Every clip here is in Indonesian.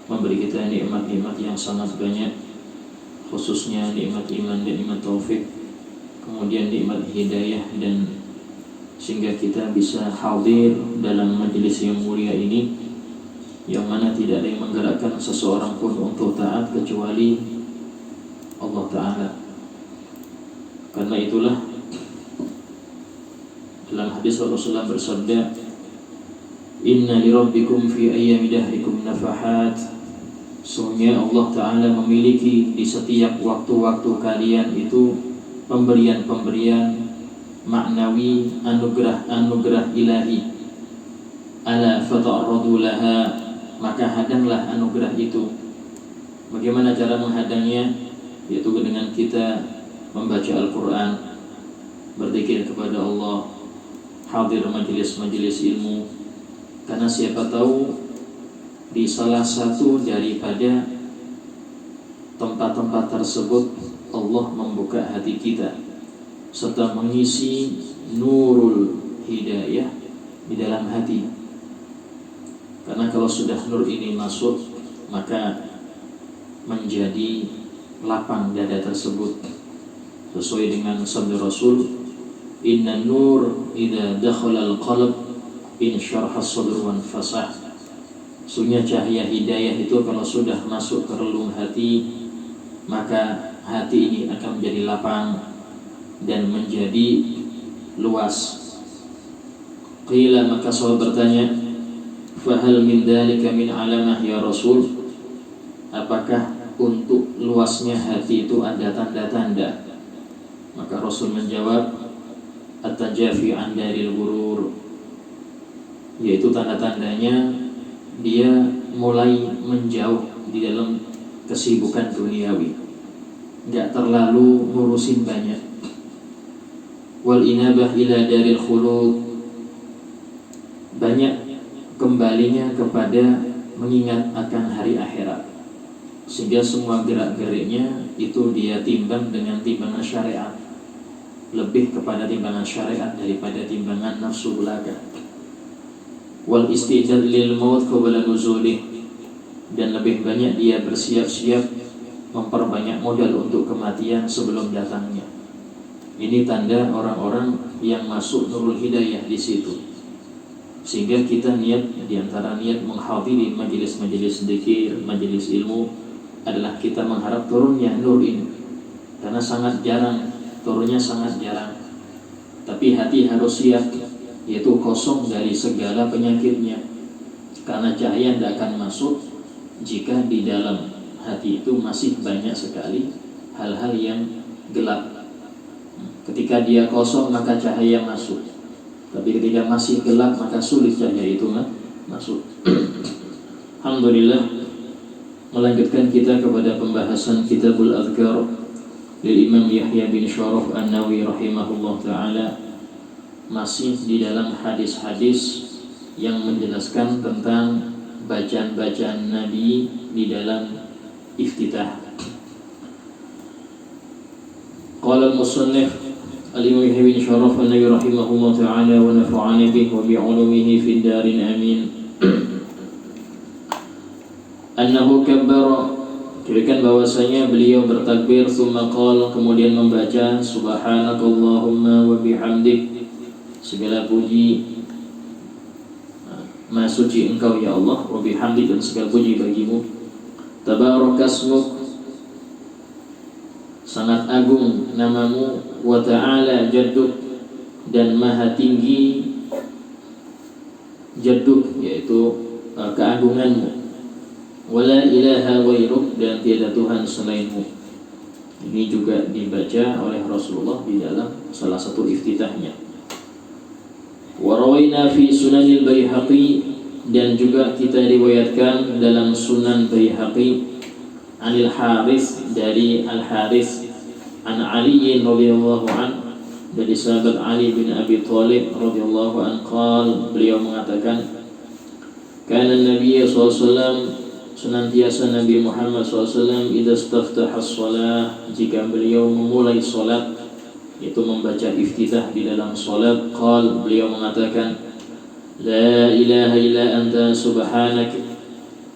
memberi kita nikmat-nikmat yang sangat banyak, khususnya nikmat iman dan nikmat taufik, kemudian nikmat hidayah, dan sehingga kita bisa hadir dalam majelis yang mulia ini, yang mana tidak ada yang menggerakkan seseorang pun untuk taat kecuali Allah Ta'ala. Karena itulah dalam hadis Rasulullah bersabda, "Inna li rabbikum fi ayyami dahrikum nafahat." Sungguhnya Allah Ta'ala memiliki di setiap waktu-waktu kalian itu pemberian-pemberian maknawi, anugerah-anugerah ilahi. Ala fata'arradu laha, maka hadanglah anugerah itu. Bagaimana cara menghadangnya? Yaitu dengan kita membaca Al-Quran, berzikir kepada Allah, hadir majelis-majelis ilmu. Karena siapa tahu di salah satu daripada tempat-tempat tersebut Allah membuka hati kita serta mengisi nurul hidayah di dalam hati. Karena kalau sudah nur ini masuk, maka menjadi lapang dada tersebut. Sesuai dengan sabda Rasul, "Inna nur idza dakhala al-qalb insyaraha as-sadru wan fasah." Sungguhnya cahaya hidayah itu kalau sudah masuk ke relung hati, maka hati ini akan menjadi lapang dan menjadi luas. Qila, maka sahabat bertanya, "Fahal min dzalika min alamah ya Rasul?" Apakah untuk luasnya hati itu ada tanda-tanda? Maka Rasul menjawab, "At-tajafi an daril ghurur." Yaitu tanda-tandanya dia mulai menjauh di dalam kesibukan duniawi, enggak terlalu ngurusin banyak. Wal inabah ila daril khulud, banyak kembalinya kepada mengingat akan hari akhirat, sehingga semua gerak-geriknya itu dia timbang dengan timbangan syariat, lebih kepada timbangan syariat daripada timbangan nafsu belaka. Wal istidad lil maut qabla nuzulih, dan lebih banyak dia bersiap-siap memperbanyak modal untuk kematian sebelum datangnya. Ini tanda orang-orang yang masuk nurul hidayah di situ. Sehingga kita niat, di antara niat menghadiri majelis-majelis dzikir, majelis ilmu adalah kita mengharap turunnya nur ini. Karena sangat jarang, turunnya sangat jarang. Tapi hati harus siap, yaitu kosong dari segala penyakitnya. Karena cahaya tidak akan masuk jika di dalam hati itu masih banyak sekali hal-hal yang gelap. Ketika dia kosong maka cahaya masuk, tapi ketika masih gelap maka sulit cahaya itu masuk. Alhamdulillah, melanjutkan kita kepada pembahasan Kitabul Adhkar dari Imam Yahya bin Syaraf An-Nawawi rahimahullah ta'ala. Masih di dalam hadis-hadis yang menjelaskan tentang bacaan-bacaan Nabi di dalam iftitah. Qala al-musannif Al-Imam Yahya bin Syaraf An-Nawawi rahimahullah ta'ala wa nafa'ana bihi wa bi'ulumihi fid darin amin. Annahu kabbara, kirakan bahwasanya beliau bertakbir, tsumma qala, kemudian membaca, subhanakallahumma wa bihamdik, segala puji Maha suci Engkau ya Allah, wa bihamdik, dan segala puji bagimu. Tabarakasmuk, sangat agung namamu, wa ta'ala jadduk, dan maha tinggi jadduk, yaitu keagunganmu. Wala ilaha ghairuk, dan tiada Tuhan selainmu. Ini juga dibaca oleh Rasulullah di dalam salah satu iftitahnya. Wa rawaina fi sunanil Baihaqi, dan juga kita riwayatkan dalam Sunan Baihaqi, Anil Harits, dari Al Harits, an Ali radhiyallahu an, dari sahabat Ali bin Abi Thalib radhiyallahu an, qala, beliau mengatakan, kana Nabi sallallahu alaihi wasallam, senantiasa Nabi Muhammad SAW idza istaftaha shalah, jika beliau memulai salat, yaitu membaca iftitah di dalam salat, qala, beliau mengatakan, la ilaha illa anta subhanak,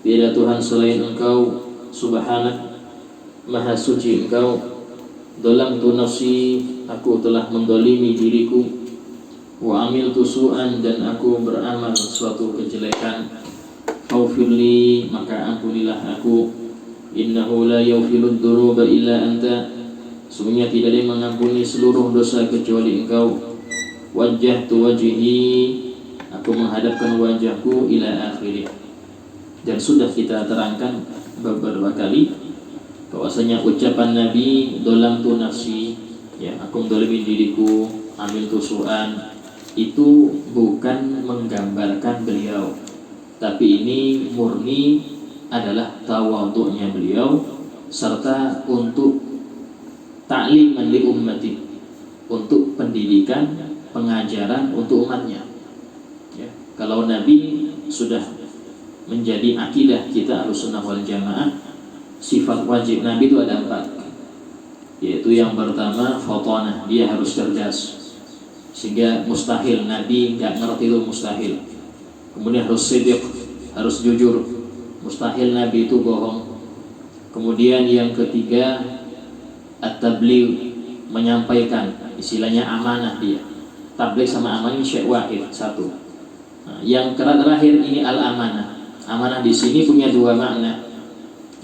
Tiada Tuhan selain Engkau, subhanak, maha suci Engkau. Dhalamtu nafsi, aku telah mendolimi diriku. Wa amiltu su'an, dan aku beramal suatu kejelekan. Faghfirli, maka ampunilah aku. Innahu la yaghfirud dzunuba illa anta, sungguhnya tidak ada yang mengampuni seluruh dosa kecuali Engkau. Wajjahtu wajhi, aku menghadapkan wajahku ila akhirih. Dan sudah kita terangkan beberapa kali bahwasanya ucapan Nabi dhalamtu nafsi, ya, aku mendolimi diriku, amiltu su'an, itu bukan menggambarkan beliau, tapi ini murni adalah tawadhu'nya beliau serta untuk ta'liman li ummati, untuk pendidikan, pengajaran untuk umatnya. Ya, kalau Nabi sudah menjadi akidah kita Ahlussunnah wal Jamaah, sifat wajib Nabi itu ada 4, yaitu yang pertama fatanah, dia harus cerdas, sehingga mustahil Nabi nggak ngerti itu mustahil. Kemudian harus siddiq, harus jujur, mustahil Nabi itu bohong. Kemudian yang ketiga at-tabligh, menyampaikan, istilahnya amanah dia. Tabligh sama amanah ini syai' wahid, satu. Nah, yang terakhir ini al-amanah. Amanah di sini punya 2 makna.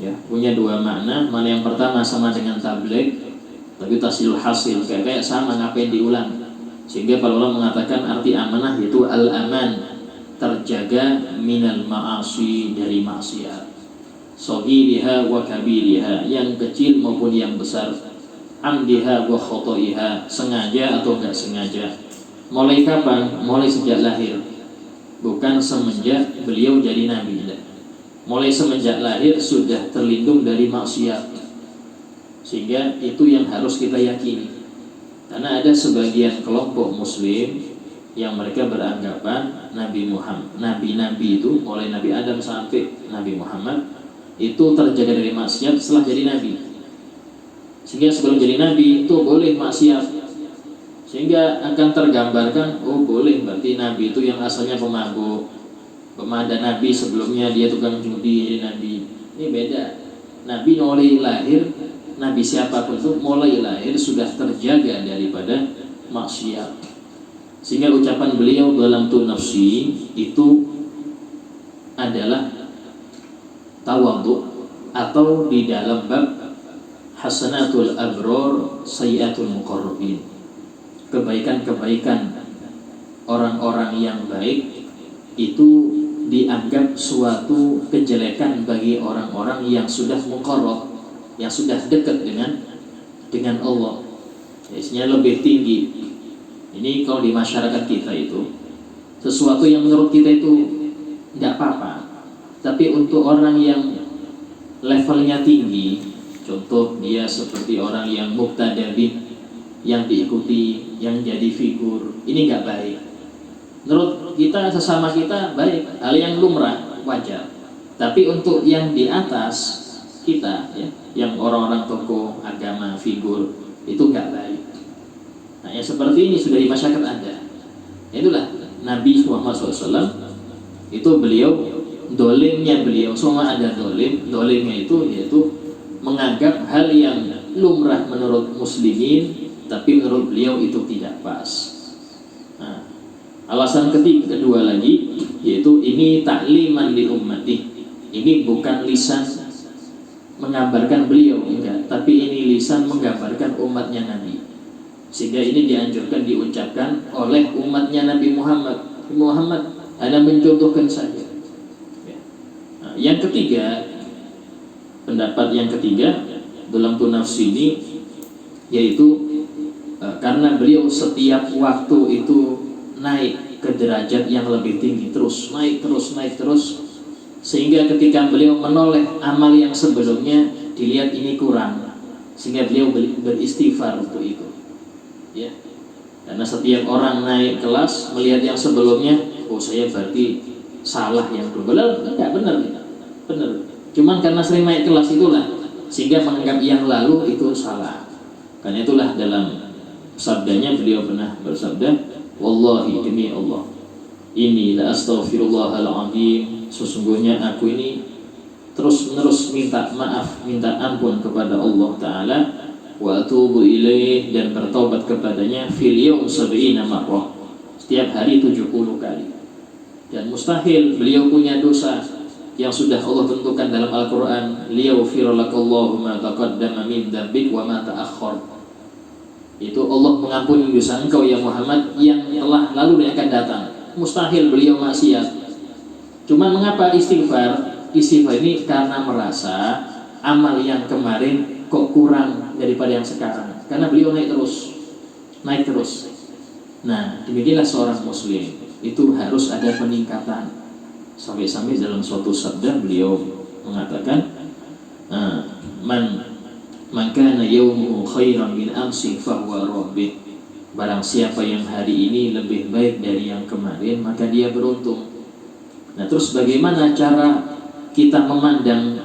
Ya, punya 2 makna. Mana yang pertama sama dengan tabligh, tapi tasilul hasil, kayak sama, ngapain diulang. Sehingga para ulama mengatakan arti amanah yaitu al-aman, terjaga minal ma'asi, dari maksiat, saghiriha wa kabiriha, yang kecil maupun yang besar, amdiha wa khotoiha, sengaja atau enggak sengaja. Mulai kapan? Mulai sejak lahir, bukan semenjak beliau jadi nabi. Mulai semenjak lahir sudah terlindung dari maksiat, sehingga itu yang harus kita yakini. Karena ada sebagian kelompok muslim yang mereka beranggapan Nabi Muhammad, nabi-nabi itu mulai Nabi Adam sampai Nabi Muhammad itu terjaga dari maksiat setelah jadi nabi, sehingga sebelum jadi nabi itu boleh maksiat, sehingga akan tergambarkan, oh boleh, berarti nabi itu yang asalnya pemabuk, dan nabi sebelumnya dia tukang judi jadi nabi. Ini beda. Nabi mulai lahir, nabi siapapun itu mulai lahir sudah terjaga daripada maksiat, sehingga ucapan beliau dhalamtu nafsi itu adalah tawadhu, atau di dalam bab hasanatul abror sayyiatul muqarrabin, kebaikan-kebaikan orang-orang yang baik itu dianggap suatu kejelekan bagi orang-orang yang sudah muqarrab, yang sudah dekat dengan Allah, isinya lebih tinggi. Ini kalau di masyarakat kita itu sesuatu yang menurut kita itu tidak apa-apa, tapi untuk orang yang levelnya tinggi, contoh dia seperti orang yang muqtadabin, yang diikuti, yang jadi figur, ini nggak baik. Menurut kita, sesama kita baik, hal yang lumrah, wajar. Tapi untuk yang di atas kita, ya, yang orang-orang tokoh agama, figur, itu nggak baik. Nah, yang seperti ini sudah di masyarakat ada. Itulah Nabi Muhammad SAW, itu beliau, dolimnya beliau, semua ada dolimnya itu yaitu menganggap hal yang lumrah menurut muslimin, tapi menurut beliau itu tidak pas. Nah, alasan kedua lagi yaitu ini takliman li ummati, ini bukan lisan menggambarkan beliau, enggak, tapi ini lisan menggambarkan umatnya Nabi, sehingga ini dianjurkan diucapkan oleh umatnya Nabi Muhammad. Muhammad hanya mencontohkan saja. Nah, yang ketiga, pendapat yang ketiga dalam nafsi ini yaitu karena beliau setiap waktu itu naik ke derajat yang lebih tinggi, terus naik terus, sehingga ketika beliau menoleh amal yang sebelumnya dilihat ini kurang, sehingga beliau beristighfar untuk itu, ya. Karena setiap orang naik kelas melihat yang sebelumnya, oh saya berarti salah yang dulu. Enggak, benar. Cuman karena sering naik kelas itulah sehingga menganggap yang lalu itu salah. Karena itulah dalam sabdanya beliau pernah bersabda, wallahi, demi Allah, ini la astaghfirullahal azim, sesungguhnya aku ini terus-menerus minta maaf, minta ampun kepada Allah Ta'ala, wa atubu ilaih, dan bertobat kepadanya fil yawm sab'ina marrah, setiap hari 70 kali. Dan mustahil beliau punya dosa yang sudah Allah tentukan dalam Al-Quran, liyaghfira lakallahu ma taqaddama min dzambik wa ma ta'akhkhar. Itu Allah mengampuni dosa engkau ya Muhammad yang telah lalu dan akan datang. Mustahil beliau maksiat. Cuma mengapa istighfar? Istighfar ini karena merasa amal yang kemarin kok kurang daripada yang sekarang. Karena beliau naik terus. Nah, demikianlah seorang muslim itu harus ada peningkatan. Sampai-sampai dalam suatu sabda beliau mengatakan, man kana yawmuhu khairan min amsi fahuwa rabbih. Barang siapa yang hari ini lebih baik dari yang kemarin, maka dia beruntung. Nah, terus bagaimana cara kita memandang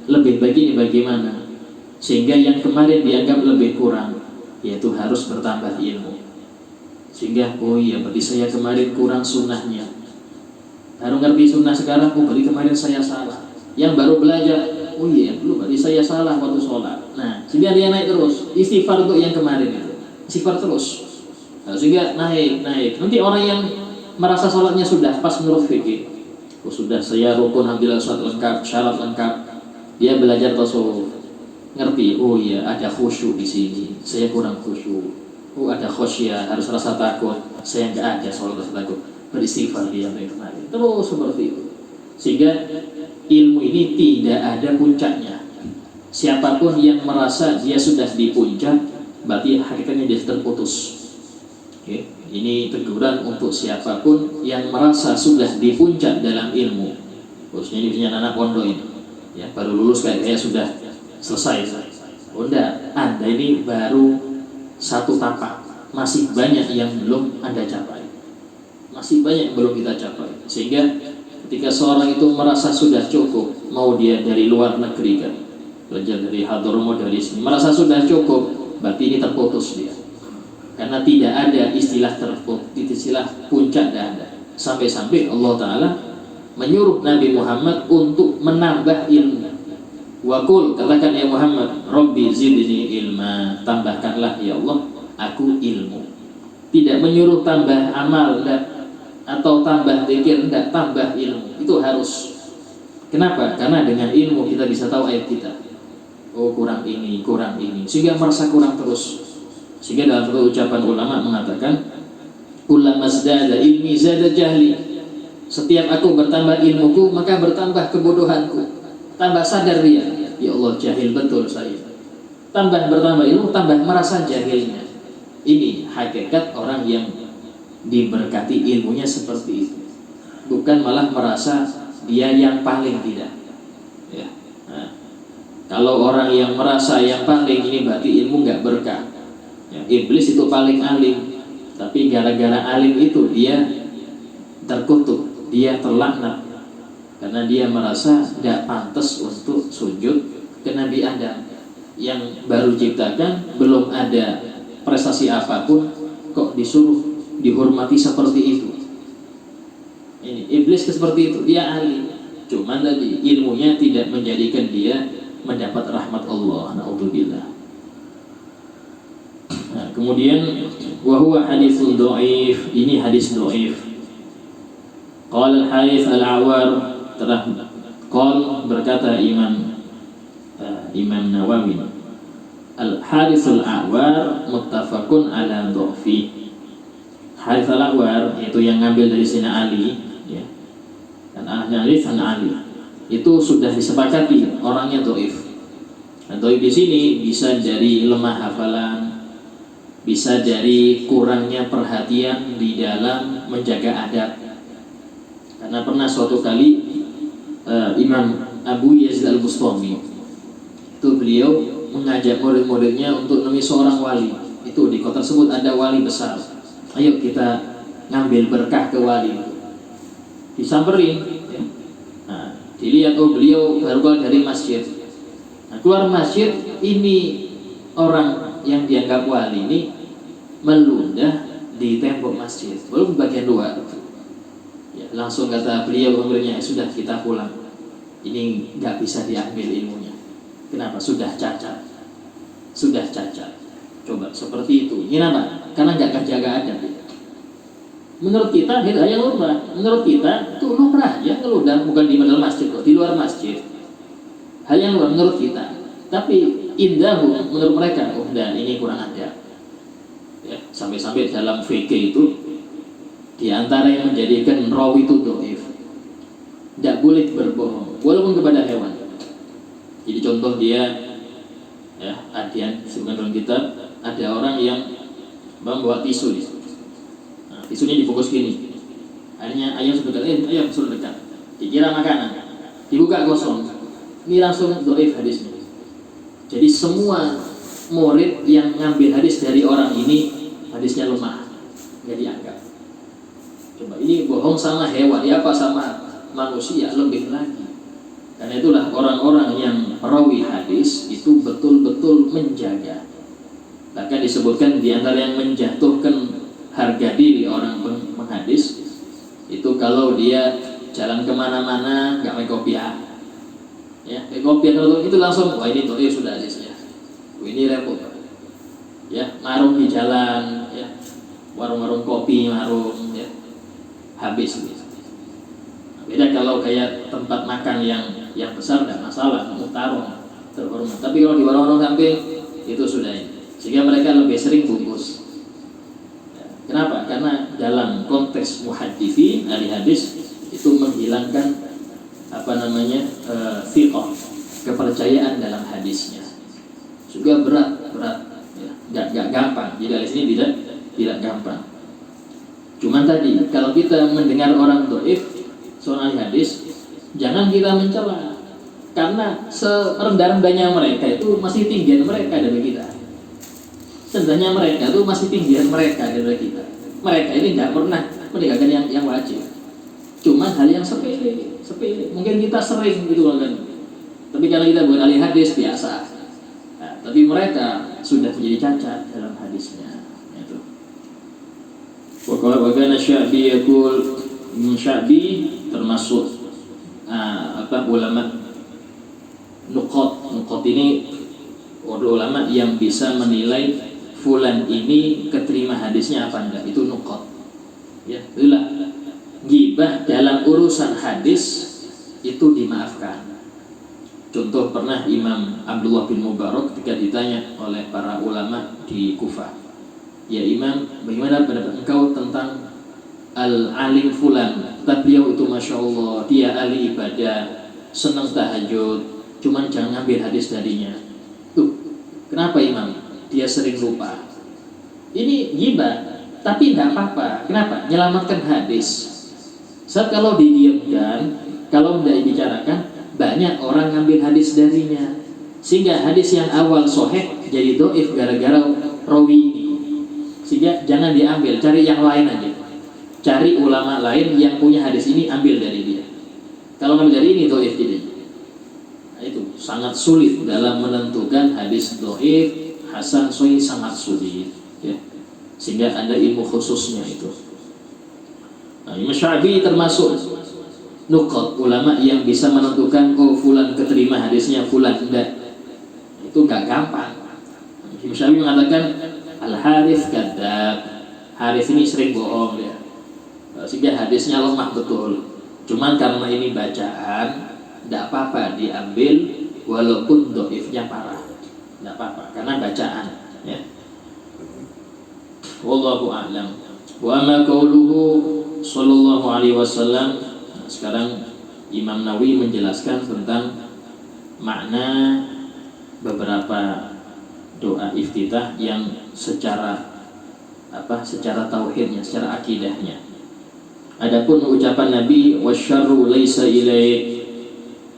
lebih baik ini bagaimana? Sehingga yang kemarin dianggap lebih kurang, yaitu harus bertambah ilmu. Sehingga, oh iya, berarti saya kemarin kurang sunnahnya. Baru ngerti sunnah sekarang, oh berarti kemarin saya salah. Yang baru belajar, oh iya, dulu berarti saya salah waktu sholat. Nah, sehingga dia naik terus. Istighfar untuk yang kemarin itu. Istighfar terus. Nah, sehingga naik. Nanti orang yang merasa sholatnya sudah pas menurut fikih, oh sudah, saya rukun alhamdulillah sholat lengkap, syarat lengkap. Dia belajar tasawuf, ngerti, oh iya ada khusyuk di sini, saya kurang khusyuk. Oh ada khosyah, harus rasa takut, saya nggak ada soal rasa takut. Beristighfar dia kemarin. Terus seperti itu. Sehingga ilmu ini tidak ada puncaknya. Siapapun yang merasa dia sudah di puncak, berarti hakikatnya dia terputus. Oke. Ini teguran untuk siapapun yang merasa sudah di puncak dalam ilmu. Khususnya ini punya anak pondok ini, ya, baru lulus kayak sudah selesai. Oh enggak, Anda ini baru satu tapak, masih banyak yang belum Anda capai, masih banyak yang belum kita capai. Sehingga ketika seorang itu merasa sudah cukup, mau dia dari luar negeri kan, belajar dari Hadramaut dari sini, merasa sudah cukup, berarti ini terputus dia. Karena tidak ada istilah terputus, istilah puncak tidak ada. Sampai-sampai Allah Ta'ala menyuruh Nabi Muhammad untuk menambah ilmu. Wa qul, katakan ya Muhammad, Rabbi zidni ilma, tambahkanlah ya Allah aku ilmu. Tidak menyuruh tambah amal enggak, atau tambah zikir enggak, tambah ilmu. Itu harus. Kenapa? Karena dengan ilmu kita bisa tahu ayat kita. Oh kurang ini, sehingga merasa kurang terus. Sehingga dalam satu ucapan ulama mengatakan, kullama zdada ilmi zada jahli. Setiap aku bertambah ilmuku, maka bertambah kebodohanku. Tambah sadar dia, ya Allah jahil betul saya. Bertambah ilmu, tambah merasa jahilnya. Ini hakikat orang yang diberkati ilmunya seperti itu. Bukan malah merasa dia yang paling, tidak. Ya. Nah, kalau orang yang merasa yang paling, ini berarti ilmu nggak berkah. Ya, iblis itu paling alim, tapi gara-gara alim itu dia terkutuk, dia terlaknat, karena dia merasa tidak pantas untuk sujud ke Nabi Adam yang baru ciptakan, belum ada prestasi apapun, kok disuruh dihormati seperti itu. Ini iblis seperti itu, dia alim, cuman tadi ilmunya tidak menjadikan dia mendapat rahmat Allah. Na'udzubillah. Nah, kemudian wahwa haditsun dhaif, ini hadis dhaif. Qala al-Harits al-Awar, telah berkata Imam Nawawi, al-Harits al-Awar muttafaqun ala dhafi. Harits al-Awar itu yang ngambil dari Sina Ali, ya. Dan Harits Ali itu sudah disepakati orangnya dhaif. Nah, dhaif di sini bisa dari lemah hafalan, bisa dari kurangnya perhatian di dalam menjaga adab. Karena pernah suatu kali Imam Abu Yazid Al-Bustami itu beliau mengajak murid-muridnya untuk menemui seorang wali. Itu di kota tersebut ada wali besar. Ayo kita ngambil berkah ke wali. Disamperin, ya. Nah, dilihat, oh beliau baru keluar dari masjid. Nah, keluar masjid, ini orang yang dianggap wali ini melundah di tembok masjid, belum bagian luar. Ya, langsung kata beliau muridnya, sudah kita pulang. ini nggak bisa diambil ilmunya. Kenapa? Sudah cacat. Sudah cacat. Coba seperti itu. Ini apa? Karena nggak jaga adab. Menurut kita hidayah lumrah. Menurut kita itu lumrah aja kalau udah bukan di dalam masjid kok, di luar masjid. Hal yang lumrah menurut kita. Tapi indahu menurut mereka, oh dan ini kurang adab. Ya, sampai-sampai dalam fikih itu di antara yang menjadikan rawi itu dhaif, tidak boleh berbohong walaupun kepada hewan. Jadi contoh dia, ya, adian sebenarnya dalam kitab ada orang yang membawa tisu, nah, tisunya dibungkus gini, akhirnya ayam sudah dekat, ayam sudah dekat, dikira makanan, dibuka kosong, ini langsung dhaif hadisnya. Jadi semua murid yang ngambil hadis dari orang ini hadisnya lemah, nggak dianggap. Coba ini bohong sama hewan, ya apa sama manusia lebih lagi. Karena itulah orang-orang yang perawi hadis itu betul-betul menjaga. Bahkan disebutkan di antara yang menjatuhkan harga diri orang menghadis itu kalau dia jalan kemana-mana nggak pakai kopiah, ya pakai kopiah kalau itu langsung wah ini tuh sudah hadisnya, ini repot. Ya marung di jalan, ya warung-warung kopi marung, ya habis gitu. Beda kalau kayak tempat makan yang besar tidak masalah, mutarung terhormat. Tapi kalau di warung-warung samping itu sudah ini. Sehingga mereka lebih sering bungkus. Ya. Kenapa? Karena dalam konteks muhaditsin ahli hadis itu menghilangkan thiqah, kepercayaan dalam hadisnya. Juga berat, ya. Gak gampang. Jadi dari sini tidak gampang. Cuman tadi kalau kita mendengar orang dhaif soal hadis, jangan kita mencela, karena serendah-rendahnya mereka itu masih tinggian mereka dari kita. Rendahnya mereka itu masih tinggian mereka dari kita. Mereka ini tidak pernah meninggalkan yang wajib. Cuman hal yang sepele. Mungkin kita sering gitu kan. Tapi kalau kita bukan ahli hadis biasa. Nah, tapi mereka sudah menjadi cacat dalam hadisnya. Itu. Wakana Sya'bi yaqul, Sya'bi termasuk ulama nuqat ini ulama yang bisa menilai fulan ini keterima hadisnya apa enggak, itu nuqat. Ya, itulah ghibah dalam urusan hadis itu dimaafkan. Contoh pernah Imam Abdullah bin Mubarak ketika ditanya oleh para ulama di Kufah, ya Imam, bagaimana pendapat engkau tentang al-alim fulan? Kata beliau itu Masya Allah, dia ahli ibadah, senang tahajud, cuman jangan ambil hadis darinya. Tuh, kenapa Imam? Dia sering lupa. Ini ghibah, tapi tidak apa-apa. Kenapa? Menyelamatkan hadis. Saat kalau didiamkan, kalau tidak dibicarakan, banyak orang ngambil hadis darinya, sehingga hadis yang awal sahih jadi dhaif gara-gara rawi ini. Sehingga jangan diambil, cari yang lain aja. Cari ulama lain yang punya hadis ini, ambil dari dia. Kalau ngambil dari ini dhaif jadi. Nah, itu sangat sulit dalam menentukan hadis dhaif, hasan, sahih, sangat sulit, ya. Sehingga ada ilmu khususnya itu. Nah, Imam Sya'bi termasuk nuqat ulama yang bisa menentukan oh fulan keterima hadisnya, fulan tidak. Itu enggak gampang. Imam Sya'bi mengatakan Al-Harits kadzab. Harits ini sering bohong ya. Sehingga hadisnya lemah betul. Cuman karena ini bacaan, tidak apa-apa diambil walaupun dhaifnya parah. Tidak apa-apa karena bacaan, ya. Wallahu a'lam. Wa ma qauluhu sallallahu alaihi wasallam. Sekarang Imam Nawawi menjelaskan tentang makna beberapa doa iftitah yang secara tauhidnya, secara akidahnya. Adapun ucapan Nabi wasyarru laisa ilaik,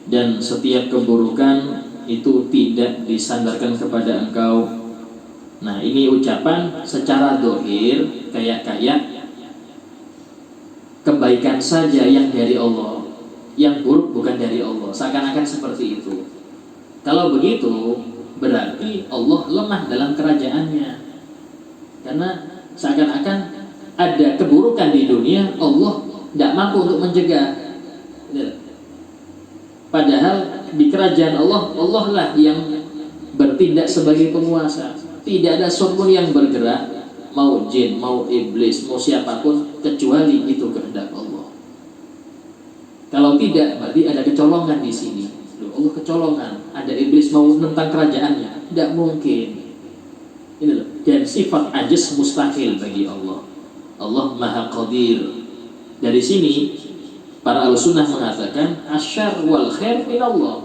dan setiap keburukan itu tidak disandarkan kepada engkau. Nah, ini ucapan secara dohir kayak kebaikan saja yang dari Allah, yang buruk bukan dari Allah, seakan-akan seperti itu. Kalau begitu berarti Allah lemah dalam kerajaannya, karena seakan-akan ada keburukan di dunia, Allah tidak mampu untuk mencegah. Padahal di kerajaan Allah, Allah lah yang bertindak sebagai penguasa. Tidak ada seorang yang bergerak, mau jin, mau iblis, mau siapapun, kecuali itu kehendak Allah. Kalau tidak, berarti ada kecolongan di sini. Loh, Allah kecolongan, ada iblis mau tentang kerajaannya, tidak mungkin. Ini loh. Dan sifat ajaz mustahil bagi Allah. Allah Maha Qadir. Dari sini para al-sunnah mengatakan asyar wal khair minallah.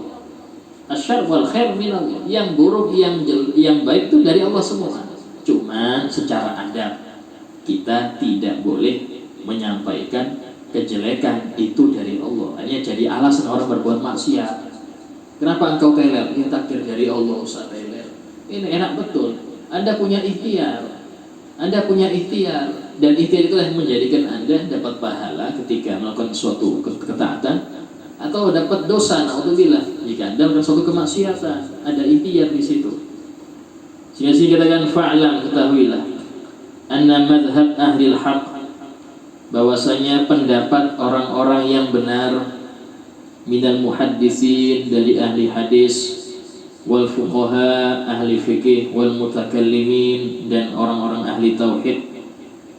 Asyar wal khair minallah. Yang buruk, yang baik itu dari Allah semua. Cuman secara adab kita tidak boleh menyampaikan kejelekan itu dari Allah. Hanya jadi alasan orang berbuat maksiat. Kenapa engkau teler? Ya takdir dari Allah, usah teler. Ini enak betul. Anda punya ikhtiar. Anda punya ikhtiar, dan ikhtiar itulah yang menjadikan Anda dapat pahala ketika melakukan suatu ketaatan, atau dapat dosa, naudzubillah, jika Anda melakukan suatu kemaksiatan. Ada ikhtiar di situ. Sehingga dikatakan fa'lam, ketahuilah, anna madhab ahlil haq, bahwasanya pendapat orang-orang yang benar, minal muhaddisin, dari ahli hadis, wal fuqaha, ahli fikih, wal mutakallimin, dan orang-orang ahli tauhid,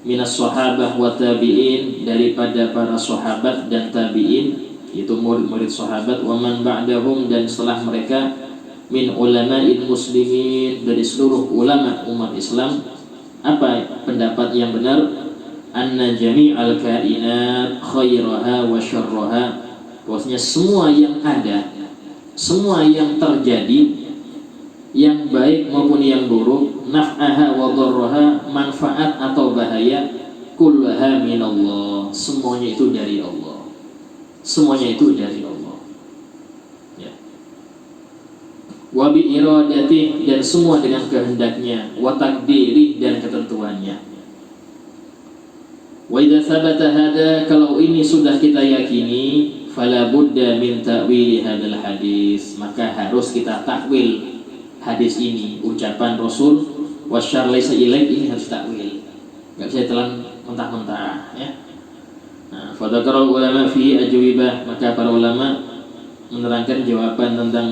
minas sahabah wa tabi'in, daripada para sahabat dan tabi'in, itu murid-murid sahabat, wa man ba'dahum, dan setelah mereka, min ulama'il muslimin, dari seluruh ulama umat Islam. Apa pendapat yang benar? Anna jami'al kainat khairaha wa syarraha, bahwasanya semua yang ada, semua yang terjadi, yang baik maupun yang buruk, naf'aha wa dharraha, manfaat atau bahaya, kullaha minallah, semuanya itu dari Allah. Semuanya itu dari Allah. Ya. Wa bi iradati, dan semua dengan kehendaknya, wa takdiri, dan ketentuannya. Wa idza thabata hada, kalau ini sudah kita yakini, fala budda min ta'wili hadal hadis, maka harus kita takwil hadis ini, ucapan Rasul wasyar laisa ilaik, ini harus takwil, enggak bisa telan mentah-mentah, ya. Nah, fadzakara ulama fi ajwibah, maka para ulama menerangkan jawaban tentang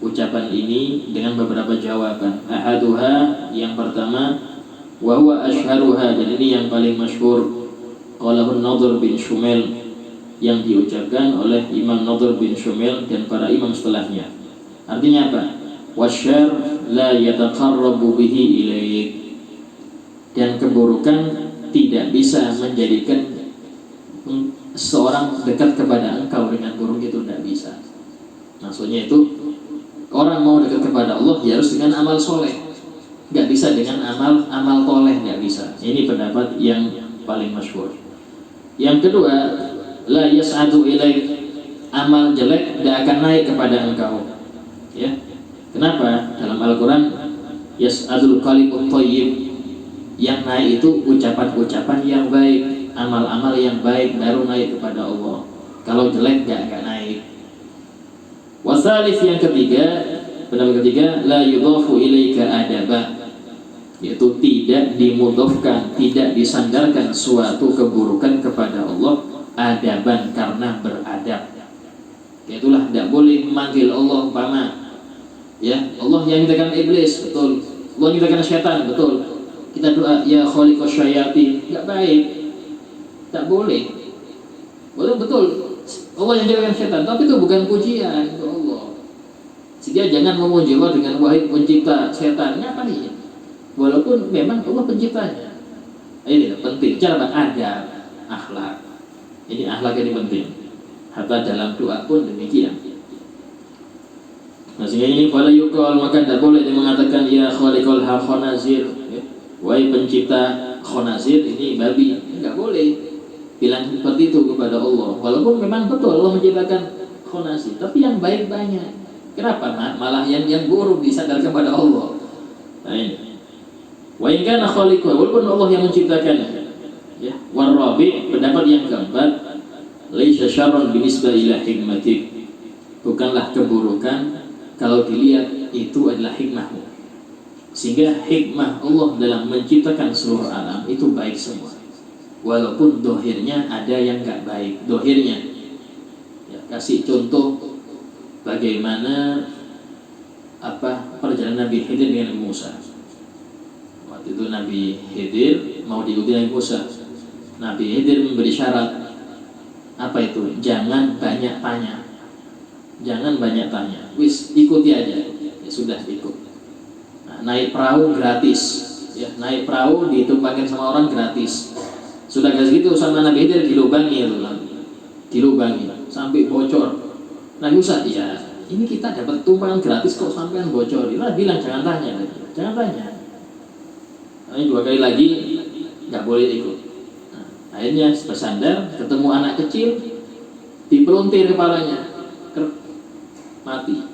ucapan ini dengan beberapa jawaban. Ahaduha, yang pertama, wa huwa asyharuha, dan ini yang paling masyhur, qalahu an-Nadhr bin Shumail, yang diucapkan oleh Imam Nadhr bin Shumail dan para imam setelahnya. Artinya apa? Wasyar la yataqarrabu bihi ilaik, dan keburukan tidak bisa menjadikan seorang dekat kepada engkau dengan buruk, itu tidak bisa. Maksudnya itu, orang mau dekat kepada Allah ya harus dengan amal soleh, nggak bisa dengan amal toleh, nggak bisa. Ini pendapat yang paling masyhur. Yang kedua, la yas'adu ilaik, amal jelek tidak akan naik kepada engkau, ya. Kenapa? Dalam Al-Quran, yas'adul qalimut thayyib, yang naik itu ucapan-ucapan yang baik, amal-amal yang baik baru naik kepada Allah. Kalau jelek enggak naik. Wasalif, yang ketiga, pendapat ketiga, la yudhafu ilaika adaba, yaitu tidak dimudhafkan, tidak disandarkan suatu keburukan kepada Allah adaban, karena beradab. Yaitulah tidak boleh memanggil Allah umpama, ya, Allah yang nyiptakan iblis, betul. Allah yang nyiptakan syaitan, betul. Kita doa ya khaliqas syayatin, enggak baik. Tak boleh. Betul. Allah yang nyiptakan syaitan, tapi itu bukan pujian untuk Allah. Sehingga jangan memuji Allah dengan wahai pencipta syaitan, ngapain? Walaupun memang Allah penciptanya. Ini penting, cara adab, akhlak. Ini akhlak ini penting. Hatta dalam doa pun demikian. Nah, sehingga ini fala yuqal, maka tidak boleh dia mengatakan ya khaliqal khanazir, ya, wahai pencipta khanazir, ini babi. Enggak boleh bilang seperti itu kepada Allah. Walaupun memang betul Allah menciptakan khanazir, tapi yang baik banyak. Kenapa malah yang buruk disandarkan kepada Allah? Nah ini. Wa in kana khaliqan, walaupun Allah yang menciptakannya. Ya, warabi, pendapat yang keempat, laisa syarrun binisbah ila hikmatik, bukanlah keburukan kalau dilihat itu adalah hikmahmu. Sehingga hikmah Allah dalam menciptakan seluruh alam itu baik semua, walaupun dohirnya ada yang gak baik. Dohirnya, ya, kasih contoh bagaimana perjalanan Nabi Khidir dengan Nabi Musa. Waktu itu Nabi Khidir mau diikuti Nabi Musa. Nabi Khidir memberi syarat, apa itu? Jangan banyak tanya. Jangan banyak tanya. Wis, ikuti aja. Ya sudah, ikut. Nah, naik perahu gratis. Ya, naik perahu ditumpangin sama orang gratis. Sudah gak segitu, sama Nabi Khidir dilubangi sampai bocor. Nabi Musa, ya ini kita dapat tumpangan gratis kok sampean bocor. Dia bilang jangan tanya. Ini 2 kali lagi nggak boleh ikut. Nah, akhirnya bersandar, ketemu anak kecil, dipelontir kepalanya, mati.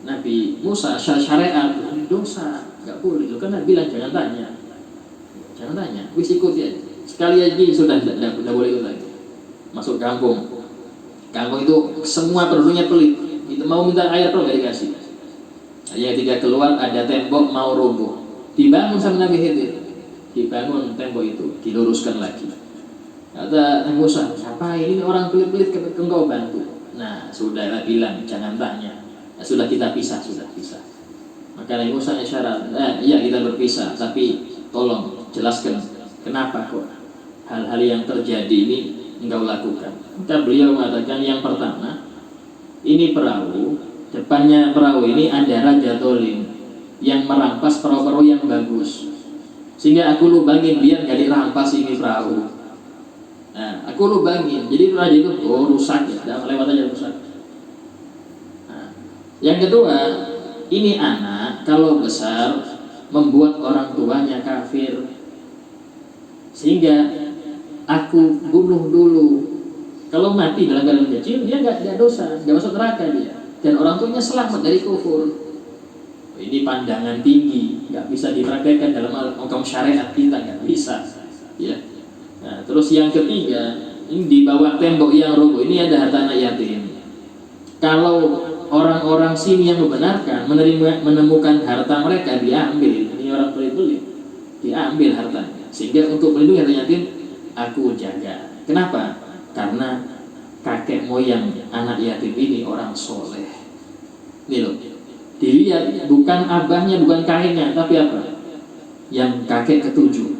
Nabi Musa syariat dosa, nggak boleh. Karena bilang jangan tanya. Wis ikut ya. Sekali aja sudah tidak boleh ikut lagi. Masuk kampung itu semua penduduknya pelit. Itu mau minta air pun nggak dikasih. Yang ketika keluar ada tembok mau roboh, dibangun sama Nabi Khidir. Dibangun tembok itu, diluruskan lagi. Kata Nabi Musa, siapa ini orang pelit-pelit engkau bantu. Nah, sudah bilang jangan tanya. Nah, sudah kita pisah. Maka Nabi Musa isyarat, iya kita berpisah, tapi tolong jelaskan kenapa kok hal-hal yang terjadi ini engkau lakukan. Maka beliau mengatakan yang pertama, ini perahu, depannya perahu ini ada Raja Dolim yang merampas perahu-perahu yang bagus, sehingga aku lubangin biar gak dirampas ini perahu. Nah, aku lubangin, jadi raja itu rusak ya, lewat aja rusak. Nah, yang kedua, ini anak kalau besar membuat orang tuanya kafir, sehingga aku bunuh dulu. Kalau mati dalam keadaan kecil, dia nggak dosa, nggak masuk neraka dia, dan orang tuanya selamat dari kufur. Ini pandangan tinggi, nggak bisa dipraktekkan dalam hukum syariat kita, nggak bisa. Ya. Nah, terus yang ketiga, ini di bawah tembok yang roboh ini ada harta anak yatim. Kalau orang-orang sini yang membenarkan menemukan harta mereka diambil, ini orang pelit-pelit, diambil hartanya. Sehingga untuk melindungi harta yatim, aku jaga. Kenapa? Karena kakek moyang anak yatim ini orang soleh. Nih loh, dilihat bukan abahnya, bukan kakeknya, tapi apa? Yang kakek ketujuh.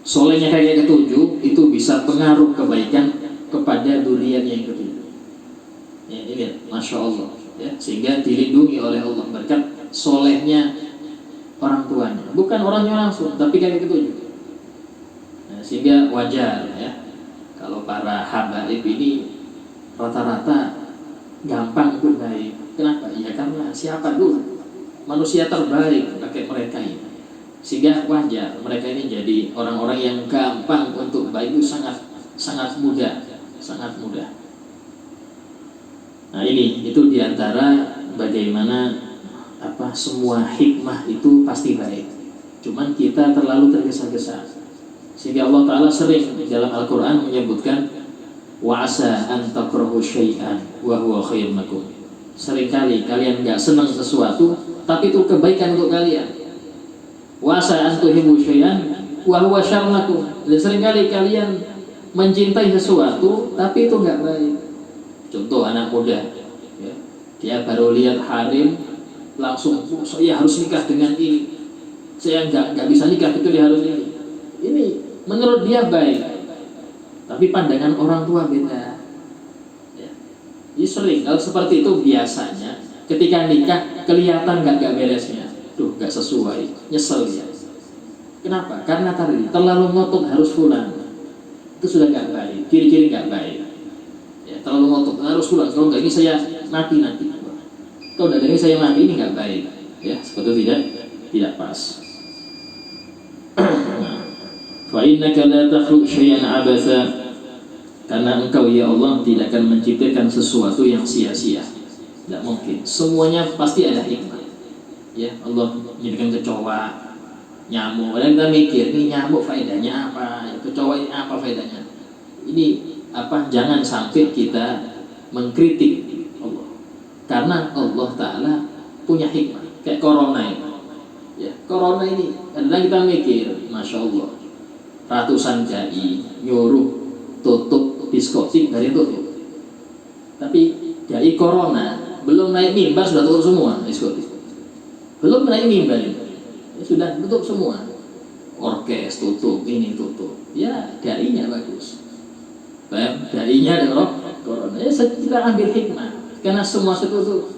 Solehnya kakek ketujuh itu bisa pengaruh kebaikan kepada duriannya yang ketujuh. Ya, ini masya Allah. Ya, sehingga dilindungi oleh Allah berkat solehnya orang tuanya, bukan orangnya langsung, tapi kakek ketujuh. Nah, sehingga wajar ya. Kalau para habaib ini rata-rata gampang untuk baik. Kenapa? Ya karena siapa dulu manusia terbaik pakai mereka ini. Sehingga wajar mereka ini jadi orang-orang yang gampang untuk baik, itu sangat mudah. Nah ini itu diantara bagaimana semua hikmah itu pasti baik. Cuman kita terlalu tergesa-gesa. Sehingga Allah Ta'ala sering dalam Al-Quran menyebutkan wa'asa an takrahu syai'an wa huwa khairun lakum. Seringkali kalian gak senang sesuatu, tapi itu kebaikan untuk kalian. Wa'asa an tuhibbu syai'an wa huwa syarrun lakum. Dan seringkali kalian mencintai sesuatu, tapi itu gak baik. Contoh anak muda ya, dia baru lihat harim, langsung saya harus nikah dengan ini, saya gak bisa nikah kecuali harus ini. Ini menurut dia baik, tapi pandangan orang tua beda. Ya. Jadi sering kalau seperti itu biasanya ketika nikah kelihatan gak beresnya, gak sesuai, nyesel ya. Kenapa? Karena tadi terlalu ngotot harus fulan, itu sudah gak baik, ciri-ciri gak baik. Ya, terlalu ngotot harus fulan, kalau gak ini saya mati nanti. Kalau udah ini saya mati, ini gak baik. Ya, seperti tidak pas. Fa innaka la takhluq syai'an abatha, karena engkau ya Allah tidak akan menciptakan sesuatu yang sia-sia. Tidak mungkin. Semuanya pasti ada hikmah. Ya, Allah menyediakan kecoa, nyamuk. Padahal kita mikir, ini nyamuk faedahnya apa? Kecoa ini apa faedahnya? Ini apa? Jangan sampai kita mengkritik Allah. Karena Allah Ta'ala punya hikmah. Kayak corona ini. Ya, corona ini kadang kita mikir, Masya Allah, ratusan dai nyuruh tutup diskotik dari tutup. Tapi dai corona belum naik mimbar sudah tutup semua diskotik. Belum naik mimbar sudah tutup semua. Orkes tutup, ini tutup. Ya, darinya bagus. Darinya ada corona. Ya, kita ambil hikmah. Karena semua itu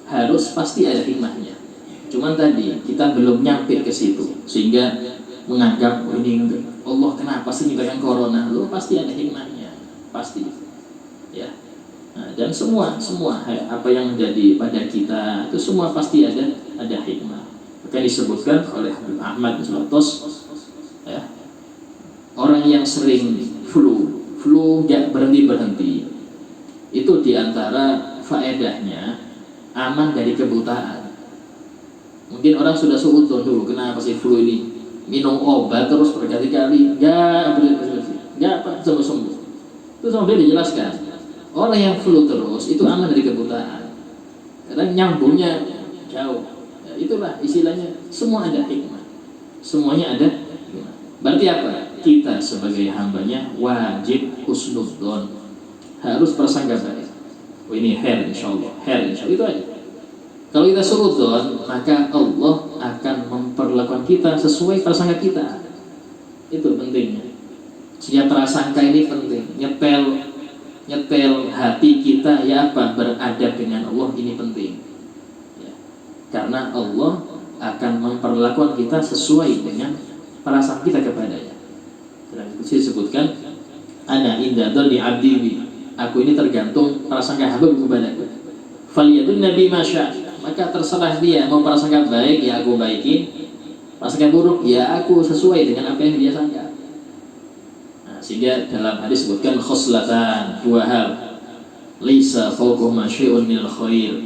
harus pasti ada hikmahnya. Cuman tadi kita belum nyampe ke situ, sehingga menganggap ini Allah kenapa sih nyiptakan corona? Lo pasti ada hikmahnya, pasti. Ya. Nah, dan semua apa yang menjadi pada kita itu semua pasti ada hikmah. Maka disebutkan oleh Habib Ahmad Zulatos, ya, orang yang sering flu gak berhenti itu diantara faedahnya aman dari kebutaan. Mungkin orang sudah suudzon dulu, kenapa sih flu ini minum obat terus berkali-kali nggak sembuh. Itu sampai dijelaskan orang yang flu terus itu aman dari kebutaan karena nyambungnya jauh. Ya, itulah istilahnya, semua ada hikmah, semuanya ada hikmah. Berarti apa? Kita sebagai hambanya wajib husnudzon, harus prasangka baik. Oh, ini insyaallah itu aja. Kalau kita suudzon, maka Allah akan memperlakukan kita sesuai prasangka kita. Itu pentingnya. Sehingga prasangka ini penting. Nyetel hati kita ya apa, beradab dengan Allah ini penting. Ya. Karena Allah akan memperlakukan kita sesuai dengan perasaan kita kepadanya. Dan itu disebutkan ana inda dzanni 'abdi bi. Aku ini tergantung prasangka hamba kepadaku. Faliyadun nabi masya. Maka terserah dia mau prasangka baik ya aku baikin, prasangka buruk ya aku sesuai dengan apa yang dia sangka. Nah, sehingga dalam hadis disebutkan khoslatan, dua hal, laisa fawqahuma syai'un minal khair,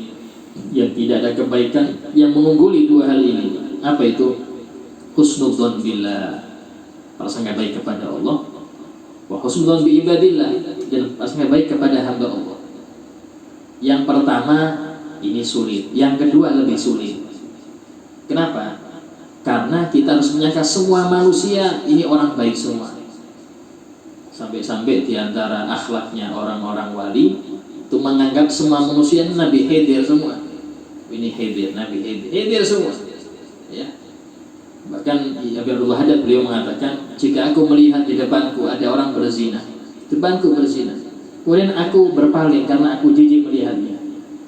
yang tidak ada kebaikan yang mengungguli dua hal ini. Apa itu? Husnudzon billah, prasangka baik kepada Allah, wa husnudzon bi ibadillah, dan prasangka baik kepada hamba Allah. Yang pertama ini sulit, yang kedua lebih sulit. Kenapa? Karena kita harus menyangka semua manusia ini orang baik semua. Sampai-sampai diantara akhlaknya orang-orang wali itu menganggap semua manusia Nabi Khidir semua. Ini Khidir, Nabi Khidir semua. Ya. Bahkan Abi Abdullah Haddad beliau mengatakan, jika aku melihat di depanku ada orang berzina, kemudian aku berpaling karena aku jijik melihatnya.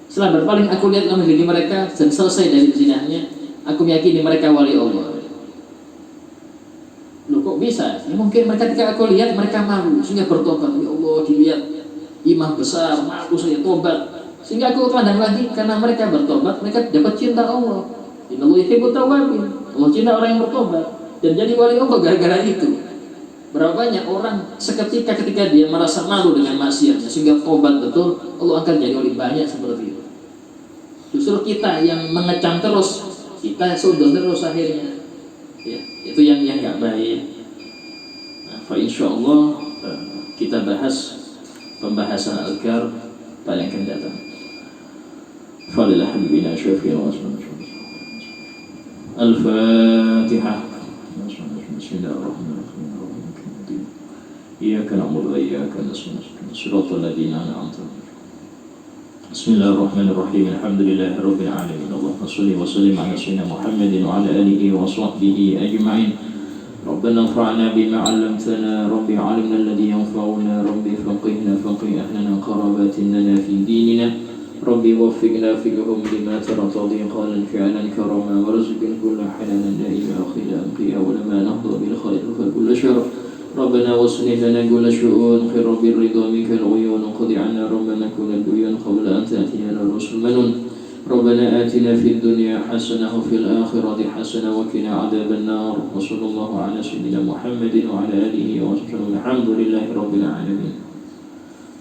Setelah berpaling aku lihat orang diri mereka dan selesai dari zinahnya, aku meyakini mereka wali Allah. Loh kok bisa? Ya, mungkin mereka ketika aku lihat mereka malu sehingga bertobat. Ya Allah, dilihat imam besar, malu saya tobat. Sehingga aku pandang lagi karena mereka bertobat, mereka dapat cinta Allah. Innallaha yuhibbut tawwabin. Allah cinta orang yang bertobat dan jadi wali Allah gara-gara itu. Berapa banyak orang seketika ketika dia merasa malu dengan maksiatnya sehingga tobat betul, Allah akan jadi wali, banyak seperti itu. Justru kita yang mengecam terus, kita sudah terus akhirnya, ya, itu yang nggak baik. Nah, insyaallah kita bahas pembahasan azkar pada yang akan datang. Falilah habibina syafi'in wa sallallahu. Al-Fatihah. Bismillahirrahmanirrahim. Iyyaka na'budu wa iyyaka nasta'in. Shiratal ladzina an'amta 'alaihim. Bismillahirrahmanirrahim. Alhamdulillahirabbil alamin. Allahumma shalli wa sallim ala sayyidina Muhammadin wa ala alihi wa sahbihi ajma'in. Rabbana anfa'na bima 'allamtana, Rabbi 'allimna alladhi yanfa'una, Rabbi faqihna faqih ahlana qarabatin lana fi dinina, Rabbi waffiqna fiqhum lima tartadi qalan fi'lan karama warzuqna kulla halalan ila akhil qiya wa lama nahdu bil khair fa kullu syarr. ربنا واصلح لنا كل شؤون خير بالرضا منك العيون قضي عنا ربنا كل الديون قبل أن تأتينا الرسل منون ربنا آتنا في الدنيا حسنة وفي الآخرة حسنة وقنا عذاب النار وصلى الله على سيدنا محمد وعلى آله وصحبه الحمد لله رب العالمين.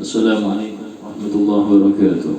السلام عليكم ورحمة الله وبركاته.